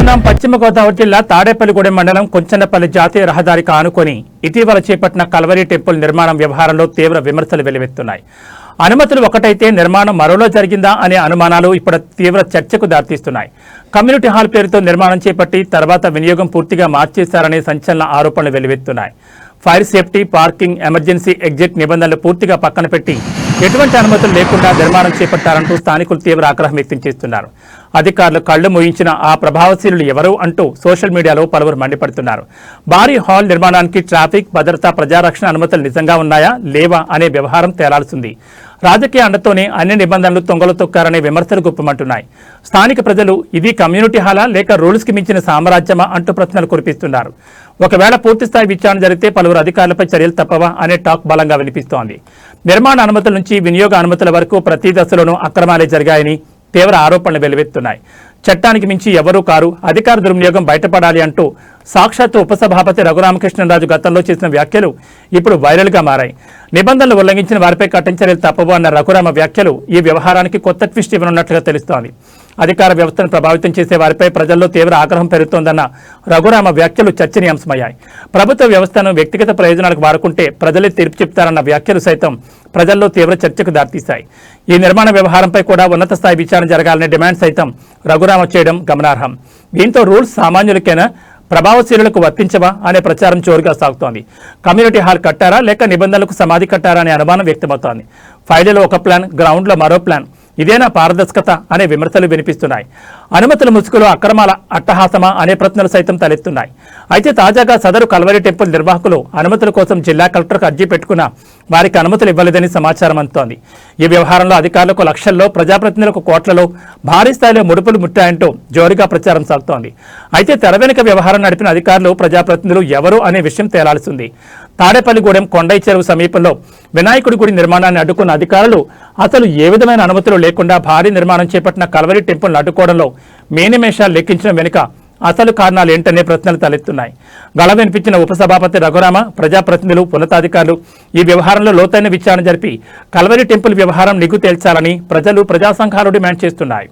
ఉన్నాం. పశ్చిమ గోదావరి జిల్లా తాడేపల్లిగూడెం మండలం కొంచెన్నపల్లి జాతీయ రహదారికి ఆనుకొని ఇటీవల చేపట్టిన కల్వరి టెంపుల్ నిర్మాణం వ్యవహారంలో తీవ్ర విమర్శలు వెల్లువెత్తున్నాయి. అనుమతులు ఒకటైతే నిర్మాణం మరోలో జరిగిందా అనే అనుమానాలు ఇప్పుడు తీవ్ర చర్చకు దారితీస్తున్నాయి. కమ్యూనిటీ హాల్ పేరుతో నిర్మాణం చేపట్టి తర్వాత వినియోగం పూర్తిగా మార్చేశారనే సంచలన ఆరోపణలు వెల్లువెత్తున్నాయి. Fire safety, parking, emergency exit నిబంధనలు పూర్తిగా పక్కన పెట్టి ఎటువంటి అనుమతులు లేకుండా నిర్మాణం చేపట్టారంటూ స్థానికులు తీవ్ర ఆగ్రహం వ్యక్తం చేస్తున్నారు. అధికారులు కళ్లు మూయించిన ఆ ప్రభావశీలులు ఎవరు అంటూ సోషల్ మీడియాలో పలువురు మండిపడుతున్నారు. భారీ హాల్ నిర్మాణానికి ట్రాఫిక్, భద్రతా, ప్రజారక్షణ అనుమతులు నిజంగా ఉన్నాయా లేవా అనే వ్యవహారం తేలాల్సింది. రాజకీయ అండతోనే అన్ని నిబంధనలు తొంగలు తొక్కారనే విమర్శలు గుప్పమంటున్నాయి. స్థానిక ప్రజలు ఇది కమ్యూనిటీ హాలా లేక రూల్స్కి మించిన సామ్రాజ్యమా అంటూ ప్రశ్నలు కురిపిస్తున్నారు. ఒకవేళ పూర్తిస్థాయి విచారణ జరిగితే పలువురు అధికారులపై చర్యలు తప్పవా అనే టాక్ బలంగా వినిపిస్తోంది. నిర్మాణ అనుమతుల నుంచి వినియోగ అనుమతుల వరకు ప్రతి దశలోనూ అక్రమాలే జరిగాయని తీవ్ర ఆరోపణలు వెల్లువెత్తున్నాయి. చట్టానికి మించి ఎవరూ కారు, అధికార దుర్వినియోగం బయటపడాలి అంటూ సాక్షాత్తు ఉపసభాపతి రఘురామకృష్ణరాజు గతంలో చేసిన వ్యాఖ్యలు ఇప్పుడు వైరల్గా మారాయి. నిబంధనలు ఉల్లంఘించిన వారిపై కఠిన చర్యలు తప్పవు అన్న రఘురామ వ్యాఖ్యలు ఈ వ్యవహారానికి కొత్త ట్విస్ట్ ఇవ్వనున్నట్లుగా తెలుస్తోంది. అధికార వ్యవస్థను ప్రభావితం చేసే వారిపై ప్రజల్లో తీవ్ర ఆగ్రహం పెరుగుతోందన్న రఘురామ వ్యాఖ్యలు చర్చనీయాంశమయ్యాయి. ప్రభుత్వ వ్యవస్థను వ్యక్తిగత ప్రయోజనాలకు వాడుకుంటే ప్రజలే తీర్పు చెప్తారన్న వ్యాఖ్యలు సైతం ప్రజల్లో తీవ్ర చర్చకు దారితీశాయి. ఈ నిర్మాణ వ్యవహారంపై కూడా ఉన్నత స్థాయి విచారణ జరగాలనే డిమాండ్ సైతం రఘురామ చేయడం గమనార్హం. దీంతో రూల్స్ సామాన్యులకైనా ప్రభావశీలులకు వర్తించవా అనే ప్రచారం జోరుగా సాగుతోంది. కమ్యూనిటీ హాల్ కట్టారా లేక నిబంధనలకు సమాధి కట్టారా అనే అనుమానం వ్యక్తమవుతోంది. ఫైళ్లలో ఒక ప్లాన్, గ్రౌండ్లో మరో ప్లాన్, ఇదేనా పారదర్శకత అనే విమర్శలు వినిపిస్తున్నాయి. అనుమతుల ముసుగులో అక్రమాల అట్టహాసమా అనే ప్రశ్నలు సైతం తలెత్తున్నాయి. అయితే తాజాగా సదరు కల్వరి టెంపుల్ నిర్వాహకులు అనుమతుల కోసం జిల్లా కలెక్టర్కు అర్జీ పెట్టుకున్నా వారికి అనుమతులు ఇవ్వలేదని సమాచారం అందుతోంది. ఈ వ్యవహారంలో అధికారులకు లక్షల్లో, ప్రజాప్రతినిధులకు కోట్లలో భారీ స్థాయిలో ముడుపులు ముట్టాయంటూ జోరుగా ప్రచారం సాగుతోంది. అయితే తెర వెనుక వ్యవహారం నడిపిన అధికారులు, ప్రజాప్రతినిధులు ఎవరు అనే విషయం తేలాల్సింది. తాడేపల్లిగూడెం కొండై చెరువు సమీపంలో వినాయకుడి గుడి నిర్మాణాన్ని అడ్డుకున్న అధికారులు అసలు ఏ విధమైన అనుమతులు లేకుండా భారీ నిర్మాణం చేపట్టిన కల్వరి టెంపుల్ను అడ్డుకోవడంలో మేనిమేషాలు లెక్కించడం వెనుక అసలు కారణాలు ఏంటనే ప్రశ్నలు తలెత్తున్నాయి. గళం వినిపించిన ఉపసభాపతి రఘురామ, ప్రజాప్రతినిధులు, ఉన్నతాధికారులు ఈ వ్యవహారంలో లోతైన విచారణ జరిపి కల్వరి టెంపుల్ వ్యవహారం నిగ్గు తేల్చాలని ప్రజలు, ప్రజా సంఘాలు డిమాండ్ చేస్తున్నాయి.